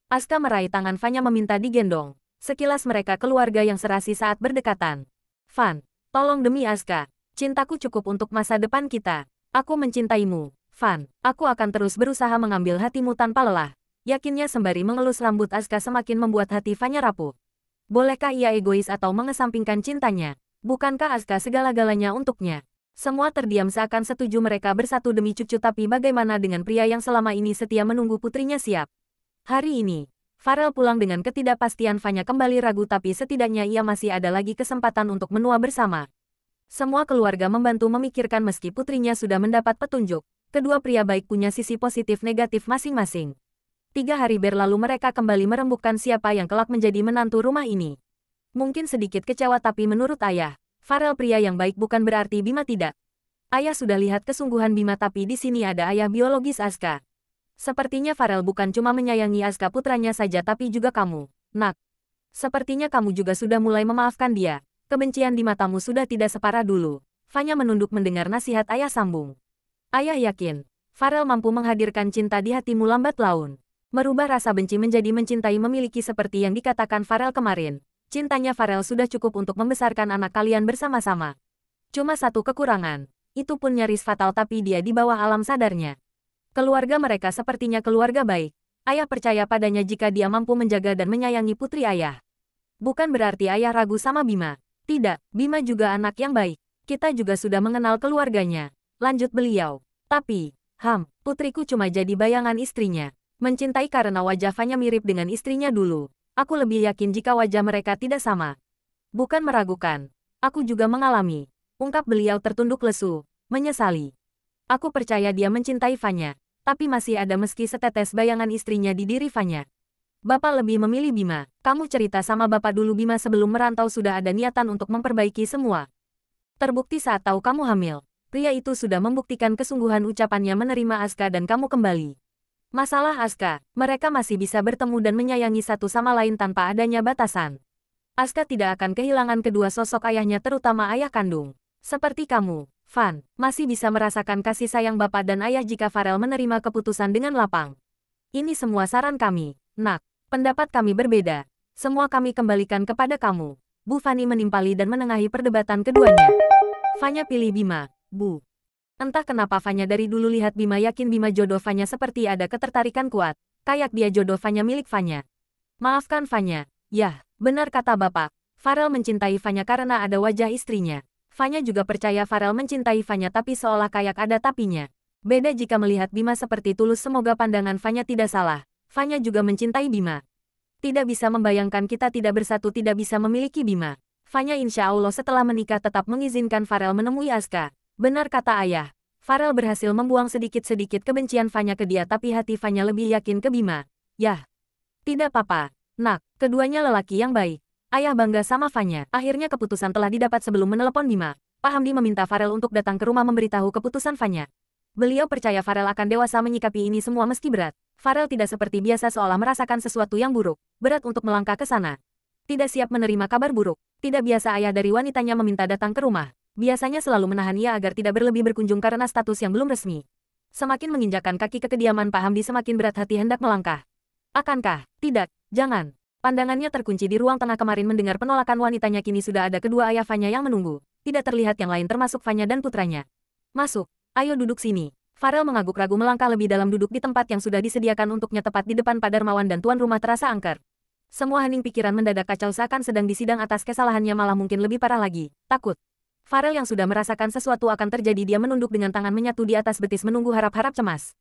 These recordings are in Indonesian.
Asuka meraih tangan Fanya meminta digendong. Sekilas mereka keluarga yang serasi saat berdekatan. Fan, tolong demi Asuka. Cintaku cukup untuk masa depan kita. Aku mencintaimu. Fan, aku akan terus berusaha mengambil hatimu tanpa lelah. Yakinnya sembari mengelus rambut Asuka semakin membuat hati Fanya rapuh. Bolehkah ia egois atau mengesampingkan cintanya? Bukankah Asuka segala-galanya untuknya? Semua terdiam seakan setuju mereka bersatu demi cucu, tapi bagaimana dengan pria yang selama ini setia menunggu putrinya siap? Hari ini, Farel pulang dengan ketidakpastian. Fanya kembali ragu, tapi setidaknya ia masih ada lagi kesempatan untuk menua bersama. Semua keluarga membantu memikirkan meski putrinya sudah mendapat petunjuk. Kedua pria baik punya sisi positif negatif masing-masing. 3 hari berlalu mereka kembali merembukkan siapa yang kelak menjadi menantu rumah ini. Mungkin sedikit kecewa, tapi menurut ayah, Farel pria yang baik bukan berarti Bima tidak. Ayah sudah lihat kesungguhan Bima, tapi di sini ada ayah biologis Asuka. Sepertinya Farel bukan cuma menyayangi Asuka putranya saja, tapi juga kamu, Nak. Sepertinya kamu juga sudah mulai memaafkan dia. Kebencian di matamu sudah tidak separah dulu. Fanya menunduk mendengar nasihat ayah sambung. Ayah yakin, Farel mampu menghadirkan cinta di hatimu lambat laun. Merubah rasa benci menjadi mencintai, memiliki seperti yang dikatakan Farel kemarin. Cintanya Farel sudah cukup untuk membesarkan anak kalian bersama-sama. Cuma satu kekurangan, itu pun nyaris fatal, tapi dia di bawah alam sadarnya. Keluarga mereka sepertinya keluarga baik. Ayah percaya padanya jika dia mampu menjaga dan menyayangi putri ayah. Bukan berarti ayah ragu sama Bima. Tidak, Bima juga anak yang baik. Kita juga sudah mengenal keluarganya, lanjut beliau. Tapi, putriku cuma jadi bayangan istrinya. Mencintai karena wajah Fanya mirip dengan istrinya dulu. Aku lebih yakin jika wajah mereka tidak sama. Bukan meragukan. Aku juga mengalami. Ungkap beliau tertunduk lesu, menyesali. Aku percaya dia mencintai Fanya. Tapi masih ada meski setetes bayangan istrinya di diri Fanya. Bapak lebih memilih Bima. Kamu cerita sama Bapak dulu, Bima sebelum merantau sudah ada niatan untuk memperbaiki semua. Terbukti saat tahu kamu hamil. Pria itu sudah membuktikan kesungguhan ucapannya menerima Asuka dan kamu kembali. Masalah Asuka, mereka masih bisa bertemu dan menyayangi satu sama lain tanpa adanya batasan. Asuka tidak akan kehilangan kedua sosok ayahnya, terutama ayah kandung. Seperti kamu, Fan, masih bisa merasakan kasih sayang bapak dan ayah jika Farel menerima keputusan dengan lapang. Ini semua saran kami, Nak. Pendapat kami berbeda. Semua kami kembalikan kepada kamu. Bu Fanny menimpali dan menengahi perdebatan keduanya. Fanya pilih Bima, Bu. Entah kenapa Fanya dari dulu lihat Bima, yakin Bima jodoh Fanya, seperti ada ketertarikan kuat. Kayak dia jodoh Fanya, milik Fanya. Maafkan Fanya. Yah, benar kata Bapak. Farel mencintai Fanya karena ada wajah istrinya. Fanya juga percaya Farel mencintai Fanya, tapi seolah kayak ada tapinya. Beda jika melihat Bima seperti tulus. Semoga pandangan Fanya tidak salah. Fanya juga mencintai Bima. Tidak bisa membayangkan kita tidak bersatu, tidak bisa memiliki Bima. Fanya insya Allah setelah menikah tetap mengizinkan Farel menemui Asuka. Benar kata ayah. Farel berhasil membuang sedikit-sedikit kebencian Fanya ke dia, tapi hati Fanya lebih yakin ke Bima. Yah. Tidak apa-apa, Nak. Keduanya lelaki yang baik. Ayah bangga sama Fanya. Akhirnya keputusan telah didapat. Sebelum menelepon Bima, Pak Hamdi meminta Farel untuk datang ke rumah memberitahu keputusan Fanya. Beliau percaya Farel akan dewasa menyikapi ini semua meski berat. Farel tidak seperti biasa, seolah merasakan sesuatu yang buruk. Berat untuk melangkah ke sana. Tidak siap menerima kabar buruk. Tidak biasa ayah dari wanitanya meminta datang ke rumah. Biasanya selalu menahan ia agar tidak berlebih berkunjung karena status yang belum resmi. Semakin menginjakkan kaki ke kediaman Pak Hamdi, semakin berat hati hendak melangkah. Akankah? Tidak, jangan. Pandangannya terkunci di ruang tengah. Kemarin mendengar penolakan wanitanya, kini sudah ada kedua ayah Fanya yang menunggu. Tidak terlihat yang lain termasuk Fanya dan putranya. Masuk, ayo duduk sini. Farel mengangguk ragu melangkah lebih dalam, duduk di tempat yang sudah disediakan untuknya tepat di depan Pak Darmawan dan tuan rumah terasa angker. Semua hening pikiran mendadak kacau seakan sedang disidang atas kesalahannya, malah mungkin lebih parah lagi, takut. Farel yang sudah merasakan sesuatu akan terjadi, dia menunduk dengan tangan menyatu di atas betis menunggu harap-harap cemas.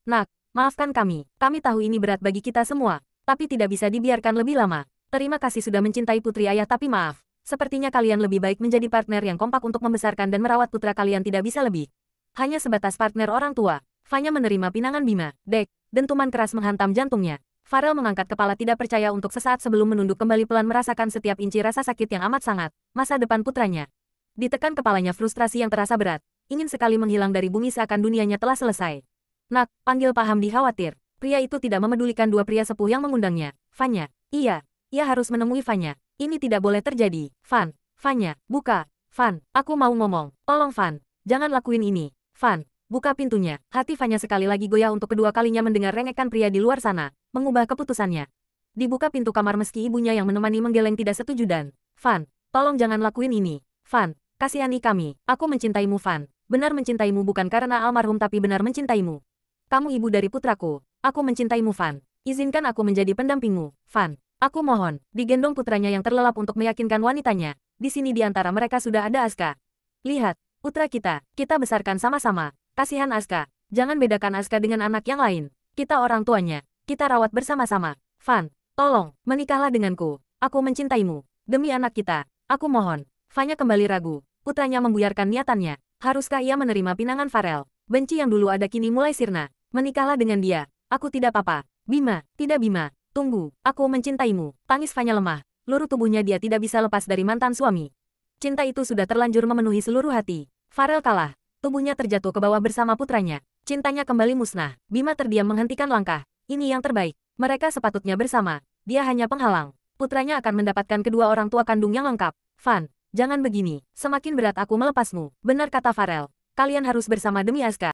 Nak, maafkan kami tahu ini berat bagi kita semua. Tapi tidak bisa dibiarkan lebih lama. Terima kasih sudah mencintai putri ayah, tapi maaf. Sepertinya kalian lebih baik menjadi partner yang kompak untuk membesarkan dan merawat putra kalian, tidak bisa lebih. Hanya sebatas partner orang tua. Fanya menerima pinangan Bima. Dek, dentuman keras menghantam jantungnya. Farel mengangkat kepala tidak percaya untuk sesaat sebelum menunduk kembali pelan, merasakan setiap inci rasa sakit yang amat sangat. Masa depan putranya. Ditekan kepalanya frustrasi yang terasa berat. Ingin sekali menghilang dari bumi seakan dunianya telah selesai. Nak, panggil Pak Hamdi khawatir. Pria itu tidak memedulikan dua pria sepuh yang mengundangnya. Fanya. Iya, ia harus menemui Fanya. Ini tidak boleh terjadi. Fanya, buka. Fan, aku mau ngomong. Tolong Fan, jangan lakuin ini. Fan, buka pintunya. Hati Fanya sekali lagi goyah untuk kedua kalinya mendengar rengekan pria di luar sana. Mengubah keputusannya. Dibuka pintu kamar meski ibunya yang menemani menggeleng tidak setuju dan, Van, tolong jangan lakuin ini. Van, kasihani kami. Aku mencintaimu Van. Benar mencintaimu bukan karena almarhum tapi benar mencintaimu. Kamu ibu dari putraku. Aku mencintaimu Van. Izinkan aku menjadi pendampingmu, Van. Aku mohon. Digendong putranya yang terlelap untuk meyakinkan wanitanya. Di sini di antara mereka sudah ada Aska. Lihat, putra kita. Kita besarkan sama-sama. Kasihan Aska. Jangan bedakan Aska dengan anak yang lain. Kita orang tuanya. Kita rawat bersama-sama. Van. Tolong, menikahlah denganku. Aku mencintaimu. Demi anak kita. Aku mohon. Vanya kembali ragu. Putranya membuyarkan niatannya. Haruskah ia menerima pinangan Farel? Benci yang dulu ada kini mulai sirna. Menikahlah dengan dia. Aku tidak apa-apa. Bima, tidak Bima. Tunggu, aku mencintaimu. Tangis Vanya lemah. Seluruh tubuhnya dia tidak bisa lepas dari mantan suami. Cinta itu sudah terlanjur memenuhi seluruh hati. Farel kalah. Tubuhnya terjatuh ke bawah bersama putranya. Cintanya kembali musnah. Bima terdiam menghentikan langkah. Ini yang terbaik. Mereka sepatutnya bersama. Dia hanya penghalang. Putranya akan mendapatkan kedua orang tua kandung yang lengkap. Van, jangan begini. Semakin berat aku melepasmu. Benar kata Farel. Kalian harus bersama demi Aska.